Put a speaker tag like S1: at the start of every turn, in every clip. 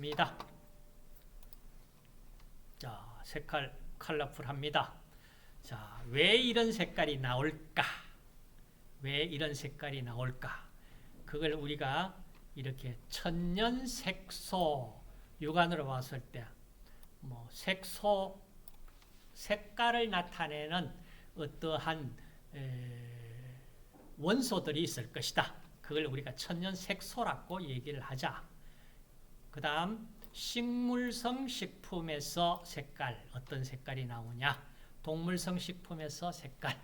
S1: 하겠습니다. 자, 색깔 컬러풀합니다. 자, 왜 이런 색깔이 나올까? 왜 이런 색깔이 나올까? 그걸 우리가 이렇게 천연색소 육안으로 봤을 때 색소 색깔을 나타내는 어떠한 원소들이 있을 것이다. 그걸 우리가 천연색소라고 얘기를 하자. 그 다음 식물성 식품에서 색깔, 어떤 색깔이 나오냐? 동물성 식품에서 색깔.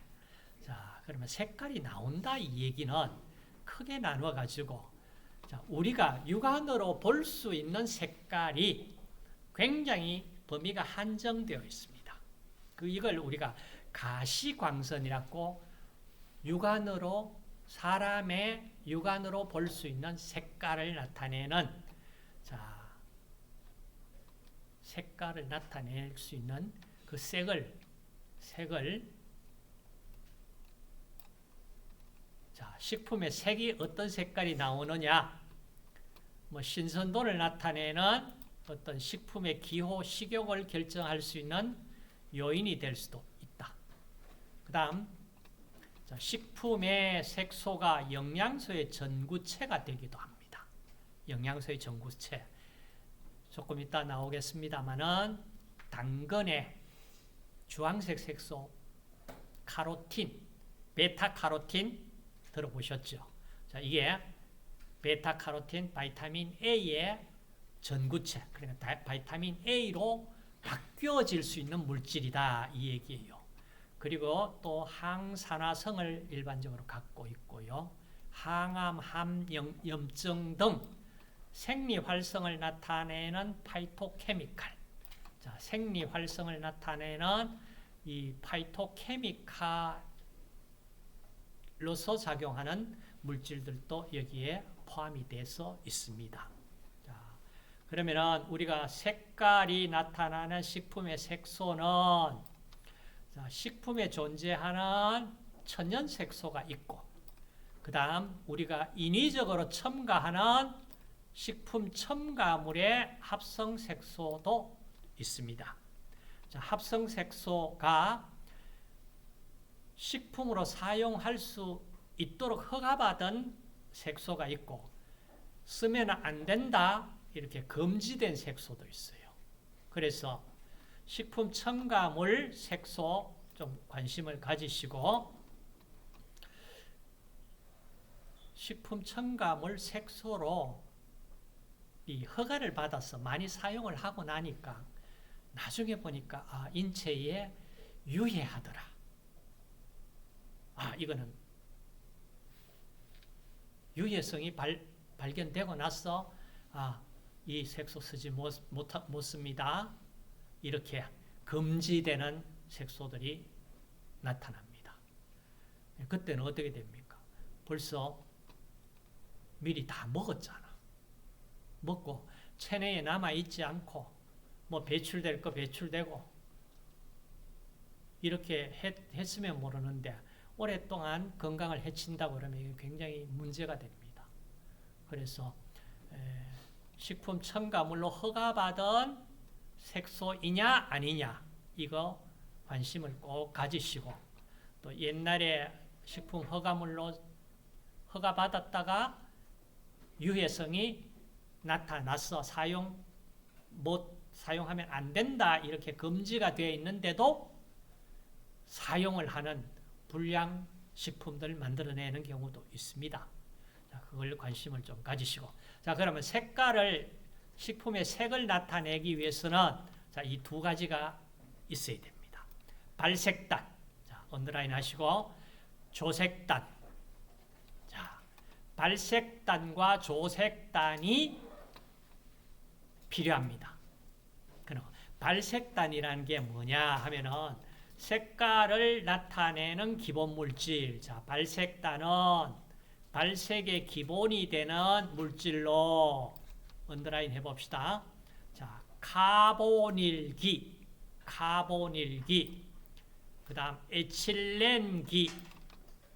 S1: 자, 그러면 색깔이 나온다 이 얘기는 크게 나누어 가지고, 자, 우리가 육안으로 볼 수 있는 색깔이 굉장히 범위가 한정되어 있습니다. 이걸 우리가 가시광선이라고 육안으로 사람의 육안으로 볼 수 있는 색깔을 나타내는, 자, 색깔을 나타낼 수 있는 그 색을 자, 식품의 색이 어떤 색깔이 나오느냐? 신선도를 나타내는 어떤 식품의 기호, 식욕을 결정할 수 있는 요인이 될 수도 있다. 그 다음, 식품의 색소가 영양소의 전구체가 되기도 합니다. 영양소의 전구체. 조금 이따 나오겠습니다만은, 당근의 주황색 색소, 카로틴, 베타카로틴 들어보셨죠? 자, 이게 베타카로틴, 바이타민 A의 전구체, 그러니까 바이타민 A로 바뀌어질 수 있는 물질이다 이 얘기예요. 그리고 또 항산화성을 일반적으로 갖고 있고요. 항암, 함염증 등 생리활성을 나타내는 파이토케미칼. 자, 생리활성을 나타내는 이 파이토케미칼로서 작용하는 물질들도 여기에 포함이 돼서 있습니다. 자, 그러면은 우리가 색깔이 나타나는 식품의 색소는, 자, 식품에 존재하는 천연색소가 있고, 그 다음 우리가 인위적으로 첨가하는 식품 첨가물의 합성색소도 있습니다. 자, 합성색소가 식품으로 사용할 수 있도록 허가받은 색소가 있고, 쓰면 안 된다 이렇게 금지된 색소도 있어요. 그래서 식품 첨가물 색소 좀 관심을 가지시고, 식품 첨가물 색소로 이 허가를 받아서 많이 사용을 하고 나니까 나중에 보니까 인체에 유해하더라. 이거는 유해성이 발견되고 나서 이 색소 쓰지 못 씁니다. 이렇게 금지되는 색소들이 나타납니다. 그때는 어떻게 됩니까? 벌써 미리 다 먹었잖아. 먹고 체내에 남아있지 않고 배출될 거 배출되고 이렇게 했으면 모르는데 오랫동안 건강을 해친다고 그러면 이게 굉장히 문제가 됩니다. 그래서 식품 첨가물로 허가받은 색소이냐 아니냐 이거 관심을 꼭 가지시고, 또 옛날에 식품 허가물로 허가받았다가 유해성이 나타나서 사용하면 안 된다 이렇게 금지가 되어 있는데도 사용을 하는 불량식품들 만들어내는 경우도 있습니다. 자, 그걸 관심을 좀 가지시고, 자, 그러면 식품의 색을 나타내기 위해서는 이 두 가지가 있어야 됩니다. 발색단, 자, 언더라인 하시고, 조색단. 자, 발색단과 조색단이 필요합니다. 그럼 발색단이라는 게 뭐냐 하면은 색깔을 나타내는 기본 물질. 자, 발색단은 발색의 기본이 되는 물질로 언더라인 해봅시다. 자, 카보닐기, 그 다음 에틸렌기,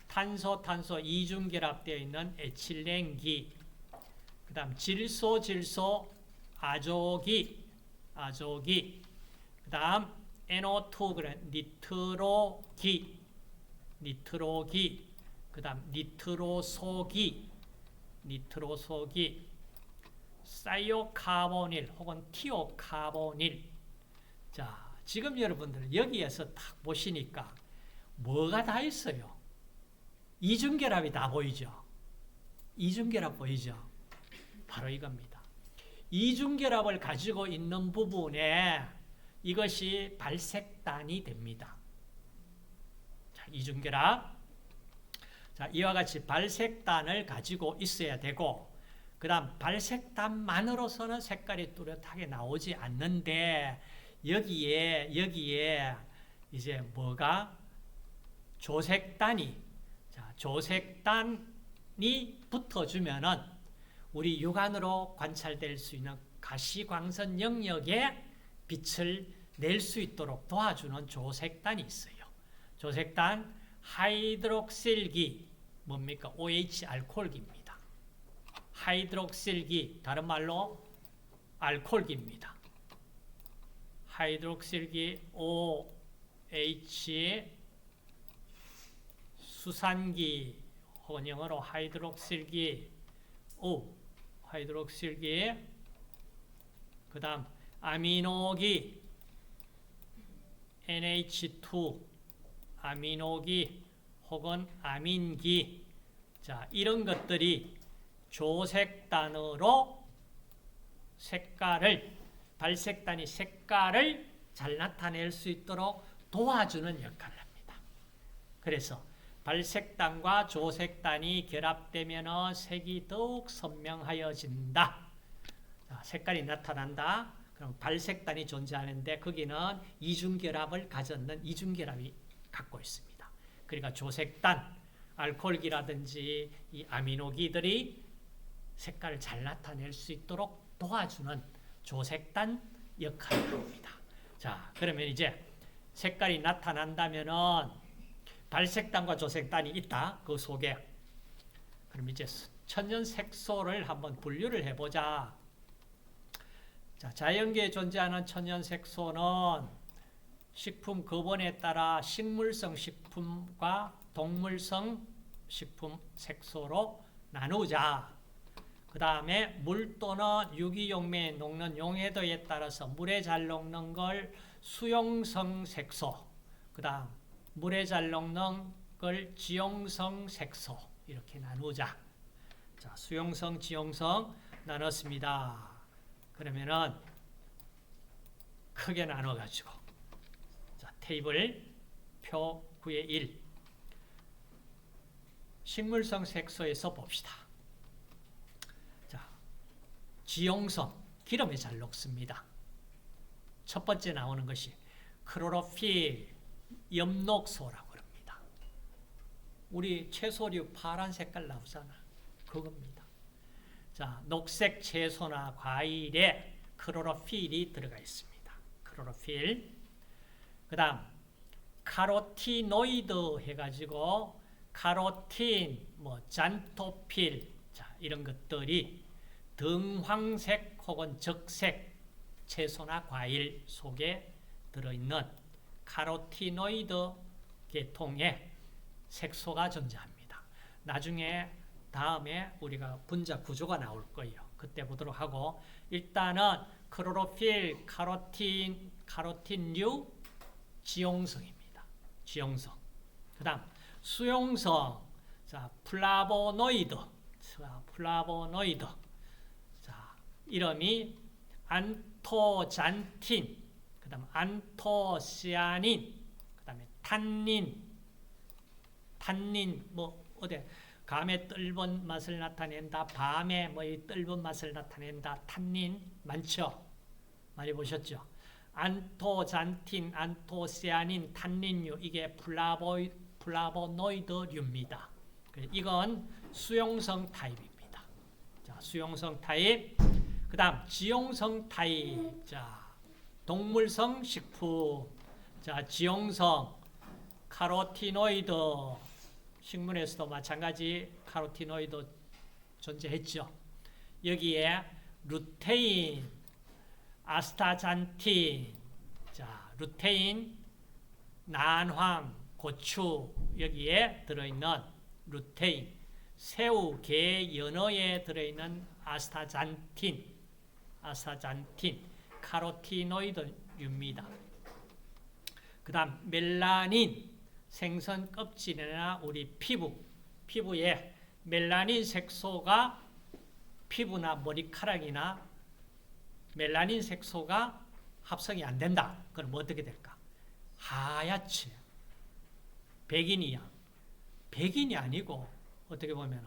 S1: 탄소 이중결합되어 있는 에틸렌기, 그 다음 질소 아조기, 그 다음 NO2, 그래, 니트로기, 그 다음 니트로소기, 사이오카보닐 혹은 티오카보닐. 자, 지금 여러분들 여기에서 딱 보시니까 뭐가 다 있어요? 이중결합이 다 보이죠? 이중결합 보이죠? 바로 이겁니다. 이중결합을 가지고 있는 부분에 이것이 발색단이 됩니다. 자, 이중결합. 자, 이와 같이 발색단을 가지고 있어야 되고, 그 다음 발색단만으로서는 색깔이 뚜렷하게 나오지 않는데, 여기에 이제 뭐가? 조색단이, 자, 조색단이 붙어주면은 우리 육안으로 관찰될 수 있는 가시광선 영역에 빛을 낼 수 있도록 도와주는 조색단이 있어요. 조색단 하이드록실기, 뭡니까? OH 알코올기입니다. 하이드록실기, 다른 말로 알코올기입니다. 하이드록실기 OH 수산기 혹은 영어로 하이드록실기 하이드록실기, 그 다음 아미노기 NH2 아미노기 혹은 아민기. 자, 이런 것들이 조색단으로 색깔을, 발색단이 색깔을 잘 나타낼 수 있도록 도와주는 역할을 합니다. 그래서 발색단과 조색단이 결합되면 색이 더욱 선명하여진다. 자, 색깔이 나타난다. 그럼 발색단이 존재하는데 거기는 이중결합을 가졌는 이중결합이 갖고 있습니다. 그러니까 조색단, 알코올기라든지 이 아미노기들이 색깔을 잘 나타낼 수 있도록 도와주는 조색단 역할을 합니다. 자, 그러면 이제 색깔이 나타난다면은 발색단과 조색단이 있다. 그 속에. 그럼 이제 천연 색소를 한번 분류를 해보자. 자, 자연계에 존재하는 천연 색소는 식품 급원에 따라 식물성 식품과 동물성 식품 색소로 나누자. 그 다음에 물 또는 유기용매에 녹는 용해도에 따라서 물에 잘 녹는 걸 수용성 색소, 그 다음 물에 잘 녹는 걸 지용성 색소, 이렇게 나누자. 자, 수용성, 지용성 나눴습니다. 그러면은 크게 나눠가지고, 자, 테이블 표 9의 1 식물성 색소에서 봅시다. 자, 지용성, 기름에 잘 녹습니다. 첫 번째 나오는 것이 클로로필, 엽록소라고 합니다. 우리 채소류 파란 색깔 나오잖아. 그겁니다. 자, 녹색 채소나 과일에 클로로필이 들어가 있습니다. 클로로필. 그 다음 카로티노이드 해가지고 카로틴, 잔토필, 자, 이런 것들이 등황색 혹은 적색 채소나 과일 속에 들어있는 카로티노이드 계통의 색소가 존재합니다. 나중에 다음에 우리가 분자 구조가 나올 거예요. 그때 보도록 하고, 일단은 클로로필, 카로틴류 지용성입니다. 지용성. 그 다음 수용성, 자, 플라보노이드. 자, 이름이 안토잔틴, 그 다음 안토시아닌, 그 다음에 탄닌, 어디 감의 떫은 맛을 나타낸다. 밤에 이 떫은 맛을 나타낸다. 탄닌 많죠? 많이 보셨죠? 안토잔틴, 안토시아닌, 탄닌류, 이게 플라보노이드류입니다. 이건 수용성 타입입니다. 자, 수용성 타입. 그 다음 지용성 타입. 자, 동물성 식품. 자, 지용성 카로티노이드. 식물에서도 마찬가지 카로티노이드 존재했죠. 여기에 루테인, 아스타잔틴, 자, 루테인, 난황, 고추 여기에 들어있는 루테인, 새우, 게, 연어에 들어있는 아스타잔틴, 카로티노이드입니다. 그 다음 멜라닌, 생선 껍질이나 우리 피부에 멜라닌 색소가 피부나 머리카락이나 멜라닌 색소가 합성이 안 된다. 그럼 어떻게 될까? 하얗지. 백인이야. 백인이 아니고 어떻게 보면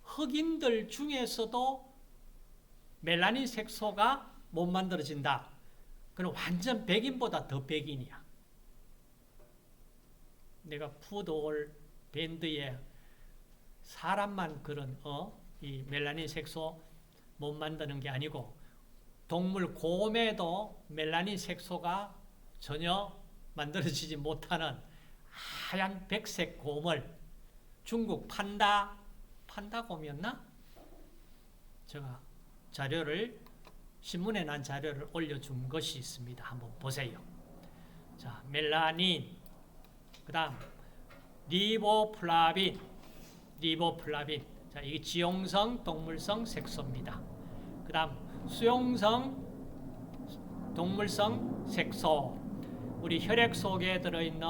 S1: 흑인들 중에서도 멜라닌 색소가 못 만들어진다. 그럼 완전 백인보다 더 백인이야. 내가 푸드올 밴드에 사람만 그런 이 멜라닌 색소 못 만드는 게 아니고 동물 곰에도 멜라닌 색소가 전혀 만들어지지 못하는 하얀 백색 곰을 중국 판다곰이었나? 제가 자료를 신문에 난 자료를 올려준 것이 있습니다. 한번 보세요. 자, 멜라닌, 그 다음 리보플라빈. 자, 이게 지용성 동물성 색소입니다. 그 다음 수용성 동물성 색소. 우리 혈액 속에 들어있는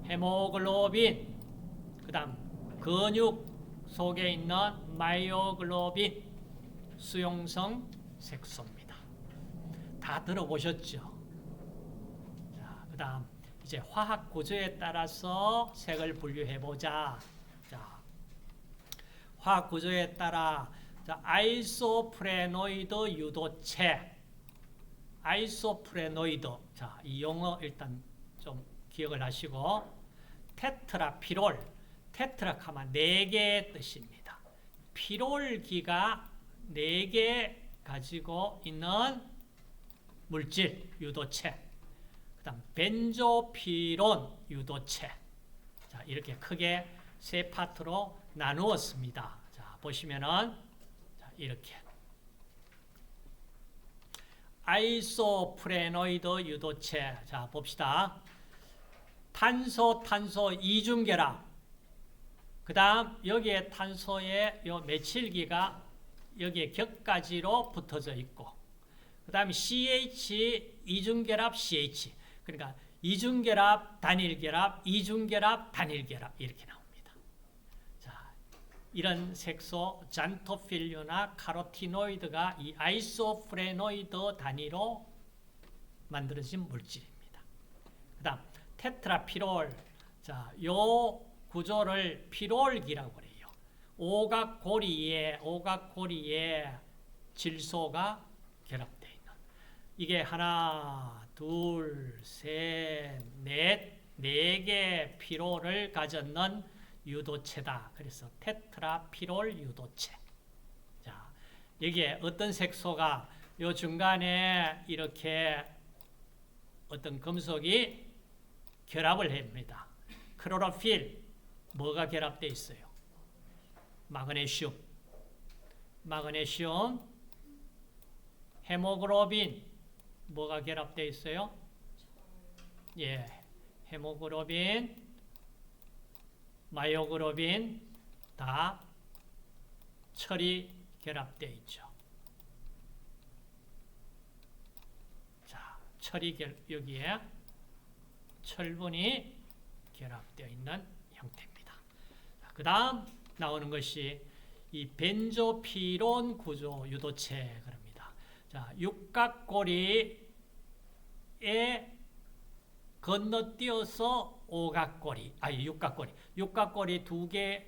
S1: 헤모글로빈, 그 다음 근육 속에 있는 마이오글로빈, 수용성 색소입니다. 다 들어보셨죠? 자, 그 다음 이제 화학 구조에 따라서 색을 분류해보자. 자, 화학 구조에 따라 자, 아이소프레노이드 유도체. 아이소프레노이드. 자, 이 용어 일단 좀 기억을 하시고, 테트라피롤. 테트라하면 4개의 뜻입니다. 피롤기가 4개 가지고 있는 물질, 유도체. 그 다음 벤조피론 유도체. 자, 이렇게 크게 3파트로 나누었습니다. 자, 보시면은 자, 이렇게 아이소프레노이드 유도체. 자, 봅시다. 탄소 이중결합. 그 다음 여기에 탄소의 요 메칠기가 여기에 격가지로 붙어져 있고, 그 다음에 CH 이중결합 CH. 그러니까 이중결합 단일결합 이중결합 단일결합 이렇게 나옵니다. 자, 이런 색소 잔토필류나 카로티노이드가 이 아이소프레노이드 단위로 만들어진 물질입니다. 그 다음 테트라피롤. 자, 요 구조를 피롤기라고 해요. 오각고리에 질소가 결합되어 있는. 이게 하나, 둘, 셋, 넷, 4개 피롤을 가졌는 유도체다. 그래서 테트라피롤 유도체. 자, 여기에 어떤 색소가 요 중간에 이렇게 어떤 금속이 결합을 합니다. 클로로필, 뭐가 결합되어 있어요? 마그네슘, 헤모글로빈, 뭐가 결합되어 있어요? 예, 헤모글로빈, 마이오글로빈 다 철이 결합되어 있죠. 자, 철이 여기에 철분이 결합되어 있는 형태입니다. 그 다음 나오는 것이 이 벤조피론 구조 유도체 그럽니다. 자, 육각고리에 건너뛰어서 육각고리 2개에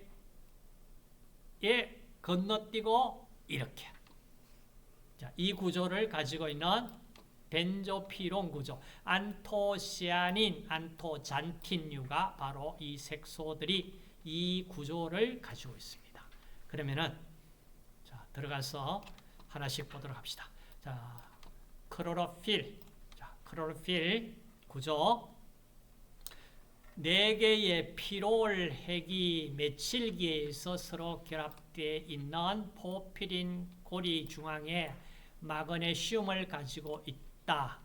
S1: 건너뛰고 이렇게. 자, 이 구조를 가지고 있는 벤조피론 구조, 안토시아닌, 안토잔틴류가 바로 이 색소들이 이 구조를 가지고 있습니다. 그러면은 자, 들어가서 하나씩 보도록 합시다. 자, 클로로필. 자, 클로로필 구조. 4개의 피롤 핵이 메칠기에서 서로 결합되어 있는 포피린 고리 중앙에 마그네슘을 가지고 있다.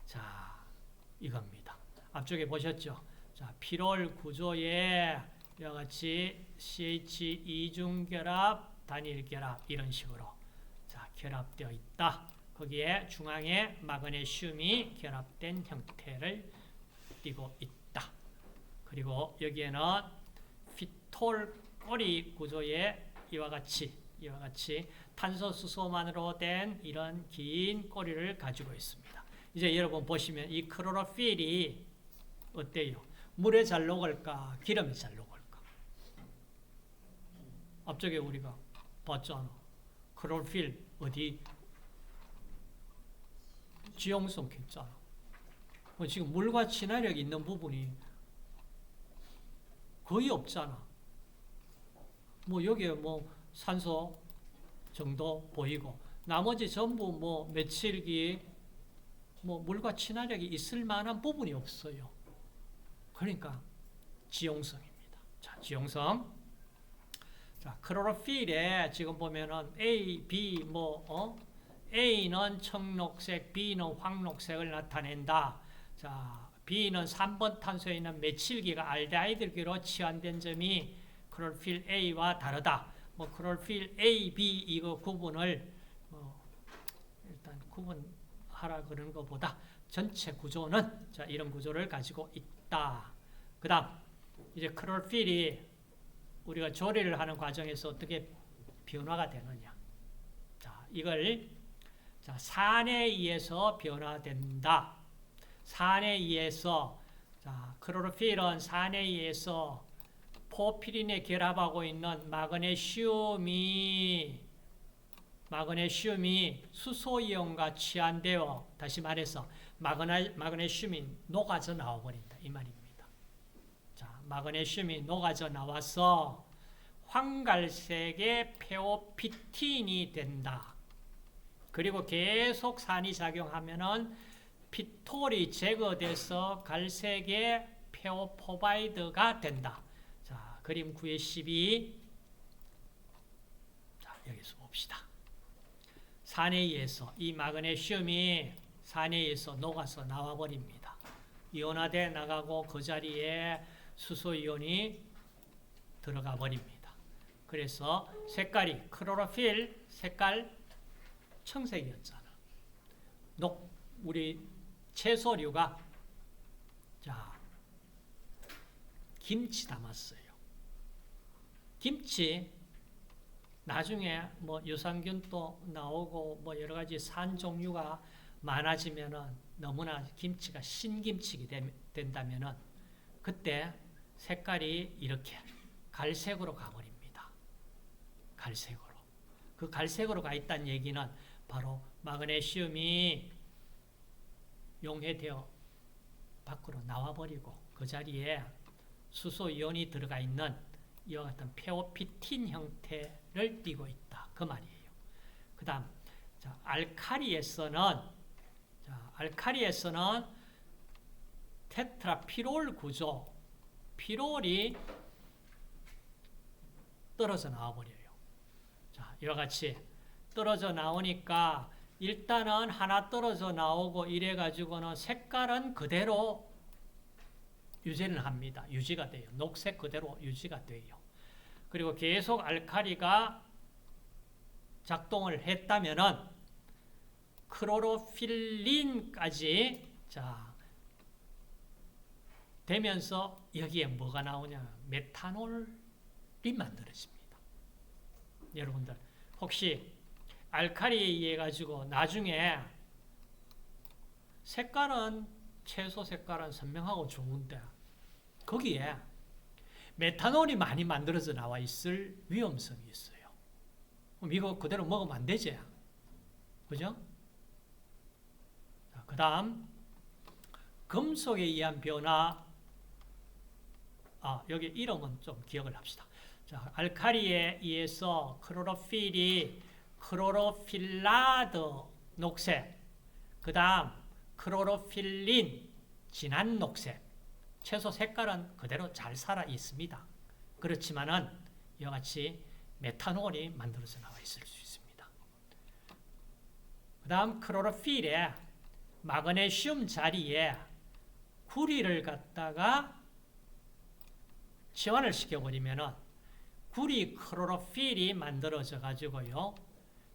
S1: 자, 이겁니다. 앞쪽에 보셨죠? 자, 피롤 구조에 이와 같이 CH 이중결합, 단일결합 이런 식으로 자, 결합되어 있다. 거기에 중앙에 마그네슘이 결합된 형태를 띠고 있다. 그리고 여기에는 피톨 꼬리 구조에 이와 같이 탄소 수소만으로 된 이런 긴 꼬리를 가지고 있습니다. 이제 여러분 보시면 이 클로로필이 어때요? 물에 잘 녹을까? 기름에 잘 녹을까? 앞쪽에 우리가 봤잖아. 클로로필 어디 지용성 했잖아. 지금 물과 친화력이 있는 부분이 거의 없잖아. 뭐 여기에 뭐 산소 정도 보이고 나머지 전부 뭐 메칠기 뭐 물과 친화력이 있을 만한 부분이 없어요. 그러니까 지용성입니다. 자, 지용성. 자, 클로로필에 지금 보면은 A, B A는 청록색, B는 황록색을 나타낸다. 자, B는 3번 탄소에 있는 메칠기가 알데하이드기로 치환된 점이 클로로필 A와 다르다. 뭐 클로로필 A, B 이거 구분을 일단 구분하라 그러는 것보다 전체 구조는 자, 이런 구조를 가지고 있다. 그다음 이제 클로로필이 우리가 조리를 하는 과정에서 어떻게 변화가 되느냐. 자, 이걸 자, 산에 의해서 변화된다. 산에 의해서 자, 클로로필은 산에 의해서 포피린에 결합하고 있는 마그네슘이 수소이온과 치환되어 다시 말해서 마그네슘이 녹아져 나와버린다. 이 말입니다. 자, 마그네슘이 녹아져 나와서 황갈색의 페오피틴이 된다. 그리고 계속 산이 작용하면은 피톨이 제거돼서 갈색의 페오포바이드가 된다. 자, 그림 9의 12. 자, 여기서 봅시다. 산에 의해서 이 마그네슘이 산에 의해서 녹아서 나와버립니다. 이온화돼 나가고 그 자리에 수소이온이 들어가 버립니다. 그래서 색깔이 클로로필 색깔 청색이었잖아. 우리 채소류가 자, 김치 담았어요. 김치 나중에 뭐 유산균도 나오고 뭐 여러 가지 산 종류가 많아지면은 너무나 김치가 신김치가 된다면은 그때 색깔이 이렇게 갈색으로 가버립니다. 갈색으로. 그 갈색으로 가 있다는 얘기는 바로 마그네슘이 용해되어 밖으로 나와버리고 그 자리에 수소이온이 들어가 있는 이와 같은 페오피틴 형태를 띠고 있다. 그 말이에요. 그 다음 알카리에서는 테트라피롤 구조, 피롤이 떨어져 나와버려요. 자, 이와 같이 떨어져 나오니까 일단은 하나 떨어져 나오고 이래가지고는 색깔은 그대로 유지를 합니다. 유지가 돼요. 녹색 그대로 유지가 돼요. 그리고 계속 알카리가 작동을 했다면은 클로로필린까지 자 되면서 여기에 뭐가 나오냐? 메탄올이 만들어집니다. 여러분들 혹시 알카리에 의해 가지고 나중에 색깔은 채소 색깔은 선명하고 좋은데 거기에 메탄올이 많이 만들어져 나와 있을 위험성이 있어요. 그럼 이거 그대로 먹으면 안 되지. 그죠? 그 다음 금속에 의한 변화. 여기 이름은 좀 기억을 합시다. 자, 알카리에 의해서 클로로필이 클로로필라드 녹색, 그 다음 클로로필린 진한 녹색, 채소 색깔은 그대로 잘 살아 있습니다. 그렇지만은 이와 같이 메탄올이 만들어져 나와 있을 수 있습니다. 그 다음 클로로필에 마그네슘 자리에 구리를 갖다가 치환을 시켜버리면은 구리 클로로필이 만들어져 가지고요.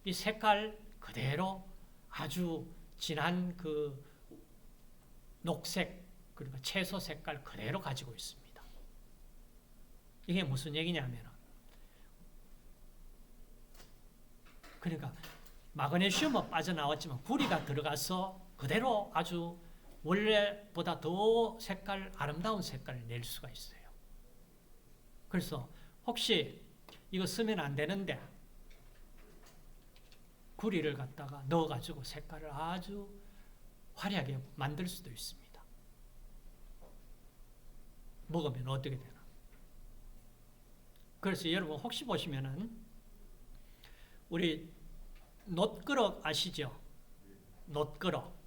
S1: 이 색깔 그대로 아주 진한 그 녹색, 그러니까 채소 색깔 그대로 가지고 있습니다. 이게 무슨 얘기냐면, 그러니까 마그네슘은 빠져나왔지만 구리가 들어가서 그대로 아주 원래보다 더 색깔, 아름다운 색깔을 낼 수가 있어요. 그래서 혹시 이거 쓰면 안 되는데 구리를 갖다가 넣어가지고 색깔을 아주 화려하게 만들 수도 있습니다. 먹으면 어떻게 되나? 그래서 여러분 혹시 보시면은 우리 놋그릇 아시죠? 놋그릇.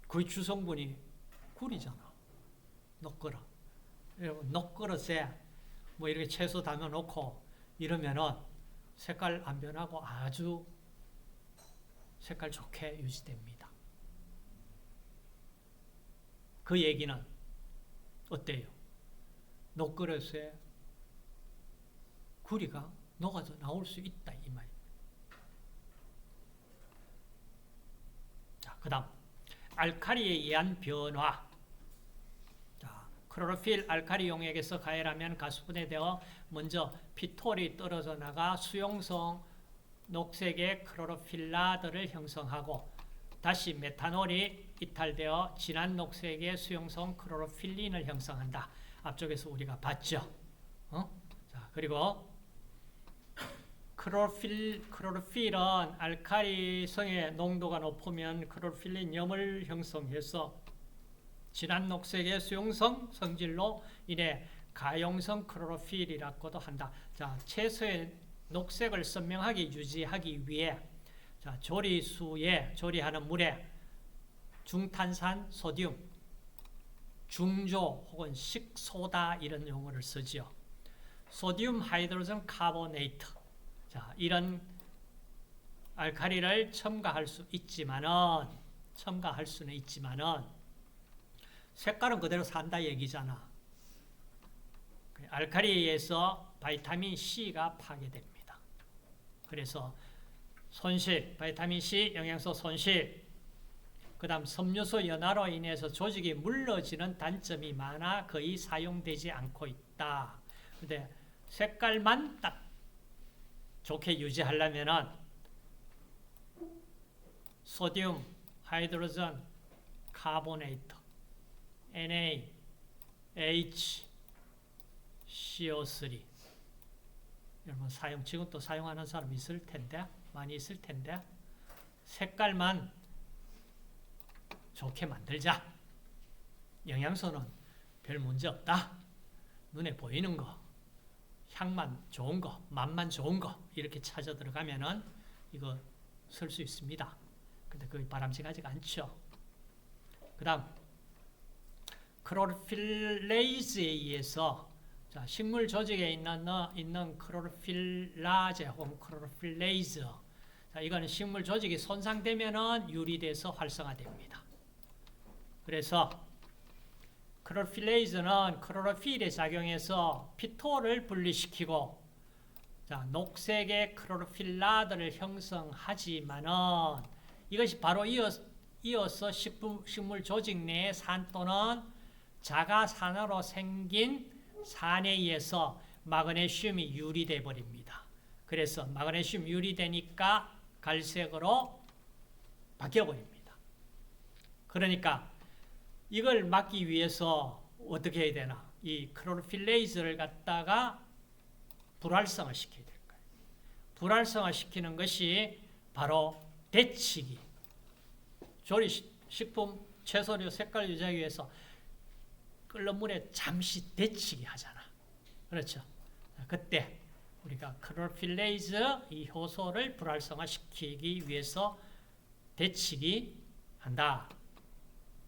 S1: 그 주성분이 구리잖아. 놋그릇. 놋그릇에 뭐 이렇게 채소 담아놓고 이러면은 색깔 안 변하고 아주 색깔 좋게 유지됩니다. 그 얘기는 어때요? 놋그릇에 구리가 녹아서 나올 수 있다 이 말. 자, 그다음 알카리에 의한 변화. 자, 클로로필 알카리 용액에서 가열하면 가수분해되어 먼저 피톨이 떨어져 나가 수용성 녹색의 클로로필라들을 형성하고 다시 메탄올이 이탈되어 진한 녹색의 수용성 클로로필린을 형성한다. 앞쪽에서 우리가 봤죠. 자, 그리고 클로로필은 알카리성의 농도가 높으면 클로로필린 염을 형성해서 진한 녹색의 수용성 성질로 인해 가용성 클로로필이라고도 한다. 자, 채소의 녹색을 선명하게 유지하기 위해 자, 조리수에 조리하는 물에 중탄산 소듐, 중조 혹은 식소다 이런 용어를 쓰죠. 소듐 하이드로젠 카보네이트. 자, 이런 알카리를 첨가할 수는 있지만은 색깔은 그대로 산다 얘기잖아. 알카리에서 바이타민 C가 파괴됩니다. 그래서 손실, 바이타민 C 영양소 손실, 그 다음 섬유소 연화로 인해서 조직이 물러지는 단점이 많아 거의 사용되지 않고 있다. 근데 색깔만 딱 좋게 유지하려면은 소듐, 하이드로젠, 카보네이트, NaH, CO3 여러분 지금 또 사용하는 사람 있을 텐데 많이 있을 텐데 색깔만 좋게 만들자. 영양소는 별 문제 없다. 눈에 보이는 거, 향만 좋은 거, 맛만 좋은 거 이렇게 찾아 들어가면은 이거 쓸 수 있습니다. 근데 그게 바람직하지가 않죠. 그 다음 클로로필레이즈에 의해서 자, 식물 조직에 있는 클로로필라제 혹은 클로로필레이즈. 자, 이거는 식물 조직이 손상되면은 유리돼서 활성화됩니다. 그래서 클로로필레이즈는 클로로필에 작용해서 피톨을 분리시키고 자, 녹색의 클로로필라들을 형성하지만은 이것이 바로 이어서 식물 조직 내의 산 또는 자가산화로 생긴 산에 의해서 마그네슘이 유리돼 버립니다. 그래서 마그네슘 유리되니까 갈색으로 바뀌어 버립니다. 그러니까 이걸 막기 위해서 어떻게 해야 되나? 이 클로로필레이즈를 갖다가 불활성화 시켜야 될 거예요. 불활성화 시키는 것이 바로 데치기. 식품, 채소류 색깔 유지하기 위해서 끓는 물에 잠시 데치기 하잖아. 그렇죠? 그때 우리가 클로로필레이즈 이 효소를 불활성화 시키기 위해서 데치기 한다.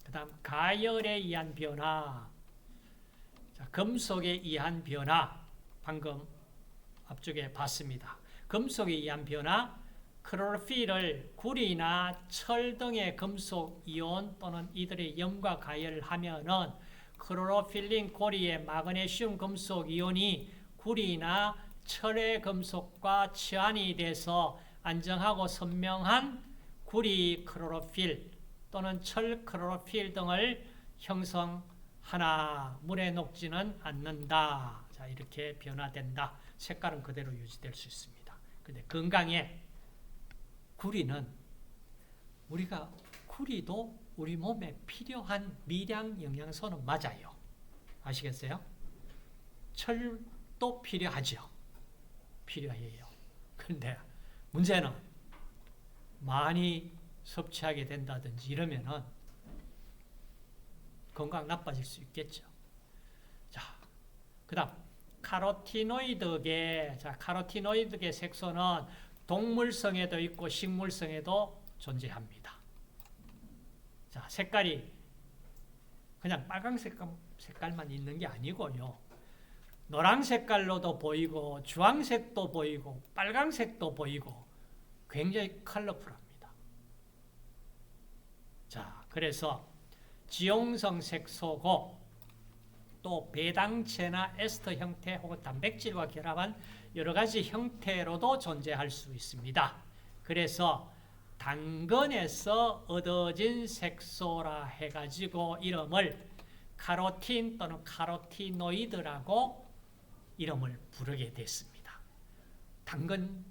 S1: 그 다음 가열에 의한 변화. 자, 금속에 의한 변화. 방금 앞쪽에 봤습니다. 금속에 의한 변화. 클로로필을 구리나 철 등의 금속 이온 또는 이들의 염과 가열하면은 클로로필린 고리의 마그네슘 금속 이온이 구리나 철의 금속과 치환이 돼서 안정하고 선명한 구리 클로로필 또는 철 클로로필 등을 형성하나 물에 녹지는 않는다. 자, 이렇게 변화된다. 색깔은 그대로 유지될 수 있습니다. 근데 건강에 구리는 구리도 우리 몸에 필요한 미량 영양소는 맞아요. 아시겠어요? 철도 필요하죠. 필요해요. 그런데 문제는 많이 섭취하게 된다든지 이러면은 건강 나빠질 수 있겠죠. 자, 그 다음 카로티노이드계. 자, 카로티노이드계 색소는 동물성에도 있고 식물성에도 존재합니다. 자, 색깔이 그냥 빨간색 색깔만 있는 게 아니고요. 노란 색깔로도 보이고 주황색도 보이고 빨간색도 보이고 굉장히 컬러풀합니다. 자, 그래서 지용성 색소고 또 배당체나 에스터 형태 혹은 단백질과 결합한 여러 가지 형태로도 존재할 수 있습니다. 그래서 당근에서 얻어진 색소라 해가지고 이름을 카로틴 또는 카로티노이드라고 이름을 부르게 됐습니다. 당근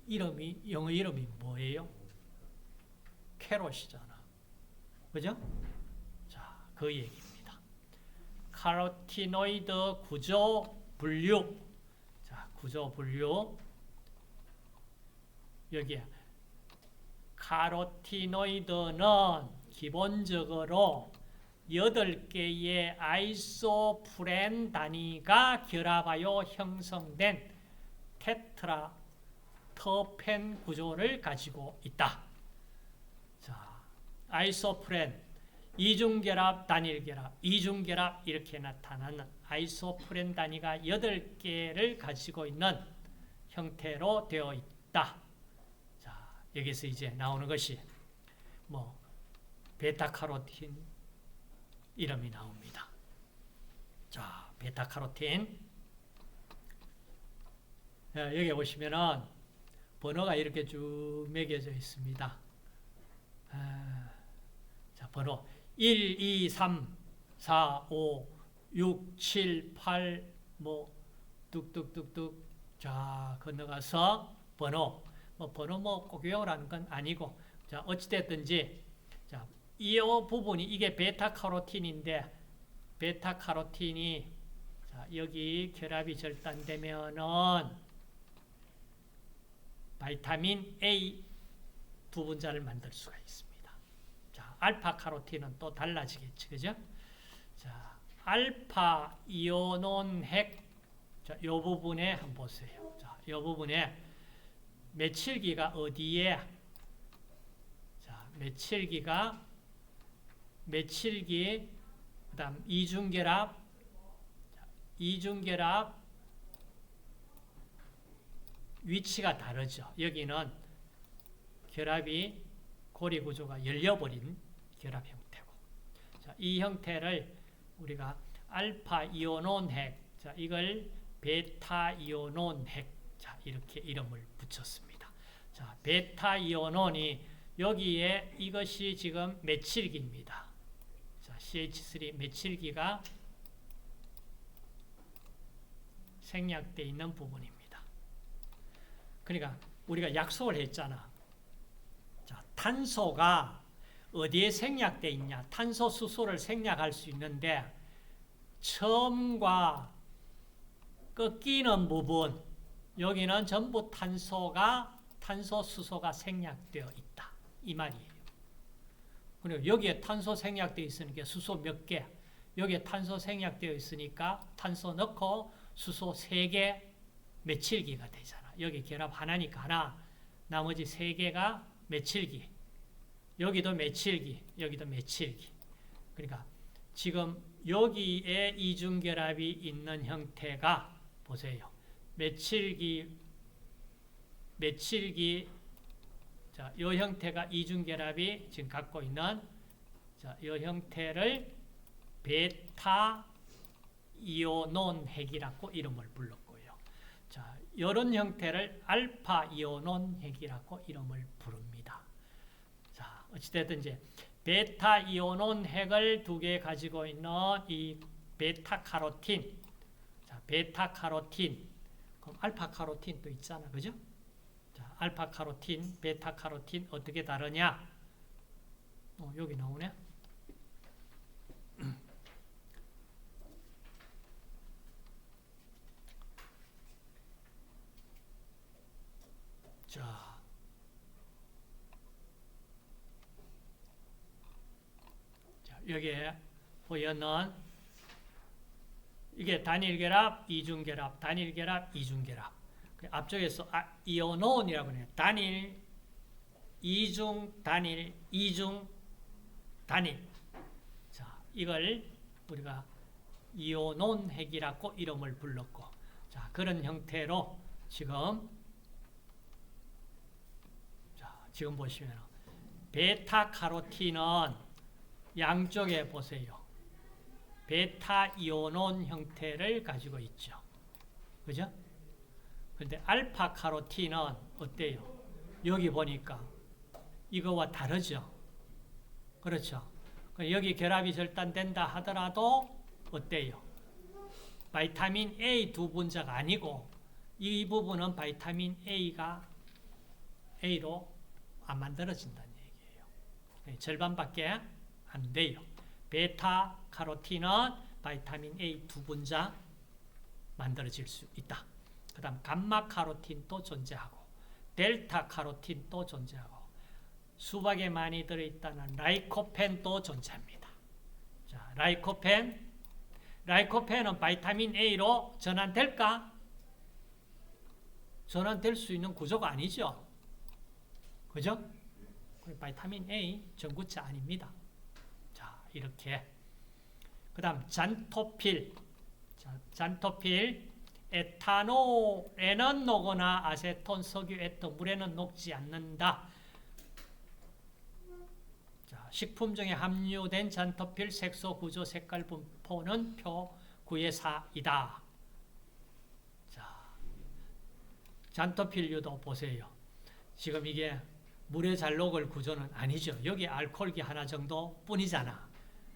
S1: 이름이 영어 이름이 뭐예요? 캐롯이잖아. 그죠? 자, 그 얘기입니다. 카로티노이드 구조 분류. 자, 구조 분류. 여기에 카로티노이드는 기본적으로 8개의 아이소프렌 단위가 결합하여 형성된 테트라터펜 구조를 가지고 있다. 자, 아이소프렌, 이중결합, 단일결합, 이중결합 이렇게 나타나는 아이소프렌 단위가 8개를 가지고 있는 형태로 되어 있다. 자, 여기서 이제 나오는 것이 베타카로틴 이름이 나옵니다. 자, 베타카로틴. 여기 보시면은 번호가 이렇게 쭉 매겨져 있습니다. 자, 번호 1, 2, 3, 4, 5, 6, 7, 8 뚝뚝뚝뚝. 자, 건너가서 번호. 번호 꼭 외우라는 건 아니고, 자, 어찌됐든지, 자, 이 부분이 이게 베타카로틴인데, 베타카로틴이, 자, 여기 결합이 절단되면은, 바이타민 A 두 분자를 만들 수가 있습니다. 자, 알파카로틴은 또 달라지겠죠. 그죠? 자, 알파 이오논 핵. 자, 요 부분에 한번 보세요. 자, 요 부분에 메칠기가 어디에? 자, 메칠기, 그 다음 이중결합, 이중결합 위치가 다르죠. 여기는 결합이 고리 구조가 열려버린 결합 형태고, 자, 이 형태를 우리가 알파 이오논 핵, 자, 이걸 베타 이오논 핵, 자, 이렇게 이름을 붙였습니다. 자, 베타 이오논이 여기에 이것이 지금 메칠기입니다. 자, CH3 메칠기가 생략되어 있는 부분입니다. 그러니까 우리가 약속을 했잖아. 자, 탄소가 어디에 생략되어 있냐? 탄소, 수소를 생략할 수 있는데 처음과 꺾이는 부분, 여기는 전부 탄소, 수소가 생략되어 있다. 이 말이에요. 그리고 여기에 탄소 생략되어 있으니까 수소 몇 개, 여기에 탄소 생략되어 있으니까 탄소 넣고 수소 3개 메칠기가 되잖아. 여기 결합 하나니까 하나, 나머지 3개가 메칠기. 여기도 메칠기, 여기도 메칠기. 그러니까 지금 여기에 이중결합이 있는 형태가 보세요. 메칠기 자, 이 형태가 이중결합이 지금 갖고 있는 자, 이 형태를 베타 이오논 핵이라고 이름을 불렀고요. 자, 이런 형태를 알파 이오논 핵이라고 이름을 부릅니다. 자, 어찌됐든 이제 베타 이오논 핵을 두 개 가지고 있는 이 베타 카로틴, 자, 베타 카로틴, 그럼 알파 카로틴도 있잖아, 그죠? 자, 알파 카로틴, 베타 카로틴 어떻게 다르냐? 여기 나오네. 자, 여기에 보면은 이게 단일결합, 이중결합, 단일결합, 이중결합. 앞쪽에서 이오논이라고 해요. 단일, 이중, 단일, 이중, 단일. 자, 이걸 우리가 이오논 핵이라고 이름을 불렀고, 자, 그런 형태로 지금 보시면 베타 카로틴은 양쪽에 보세요. 베타 이오논 형태를 가지고 있죠. 그죠? 그런데 알파 카로틴은 어때요? 여기 보니까 이거와 다르죠. 그렇죠? 여기 결합이 절단된다 하더라도 어때요? 바이타민 A 두 분자가 아니고 이 부분은 바이타민 A로 안 만들어진다는 얘기예요. 절반밖에 안 돼요. 베타 카로틴은 바이타민 A 두 분자 만들어질 수 있다. 그 다음 감마 카로틴도 존재하고 델타 카로틴도 존재하고 수박에 많이 들어있다는 라이코펜도 존재합니다. 자, 라이코펜은 바이타민 A로 전환될까? 전환될 수 있는 구조가 아니죠. 그죠? 바이타민 A 전구체 아닙니다. 자, 이렇게. 그 다음, 잔토필. 자, 잔토필. 에탄올에는 녹거나 아세톤, 석유, 에터, 물에는 녹지 않는다. 자, 식품 중에 함유된 잔토필 색소, 구조, 색깔, 분포는 표 9의 4이다. 자, 잔토필류도 보세요. 지금 이게 물에 잘 녹을 구조는 아니죠. 여기 알코올기 하나 정도 뿐이잖아.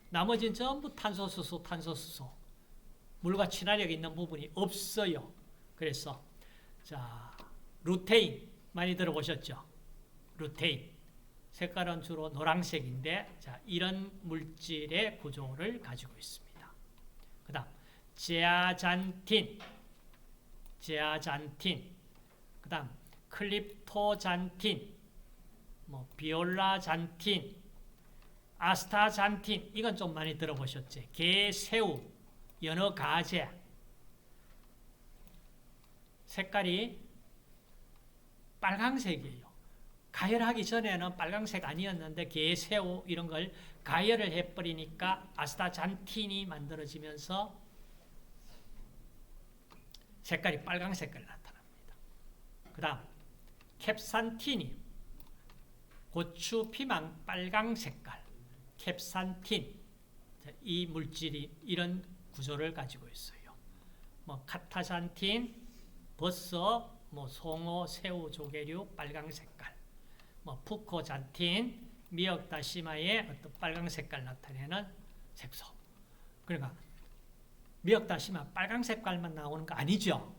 S1: 나머지는 전부 탄소수소. 물과 친화력이 있는 부분이 없어요. 그래서 자, 루테인 많이 들어보셨죠? 루테인. 색깔은 주로 노란색인데 자, 이런 물질의 구조를 가지고 있습니다. 그 다음 제아잔틴. 그 다음 클립토잔틴, 비올라잔틴, 아스타잔틴, 이건 좀 많이 들어보셨지. 게, 새우, 연어, 가재. 색깔이 빨강색이에요. 가열하기 전에는 빨강색 아니었는데 게, 새우 이런 걸 가열을 해버리니까 아스타잔틴이 만들어지면서 색깔이 빨강 색깔이 나타납니다. 그 다음 캡산틴이 고추, 피망, 빨강 색깔. 캡산틴. 이 물질이 이런 구조를 가지고 있어요. 카타잔틴, 버섯, 송어, 새우, 조개류, 빨강 색깔. 푸코잔틴, 미역 다시마의 어떤 빨강 색깔 나타내는 색소. 그러니까 미역 다시마 빨강 색깔만 나오는 거 아니죠.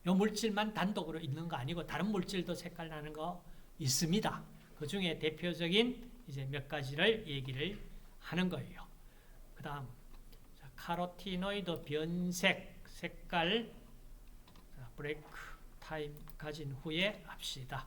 S1: 이 물질만 단독으로 있는 거 아니고 다른 물질도 색깔 나는 거 있습니다. 그 중에 대표적인 이제 몇 가지를 얘기를 하는 거예요. 그 다음 카로티노이드 변색 색깔 브레이크 타임 가진 후에 합시다.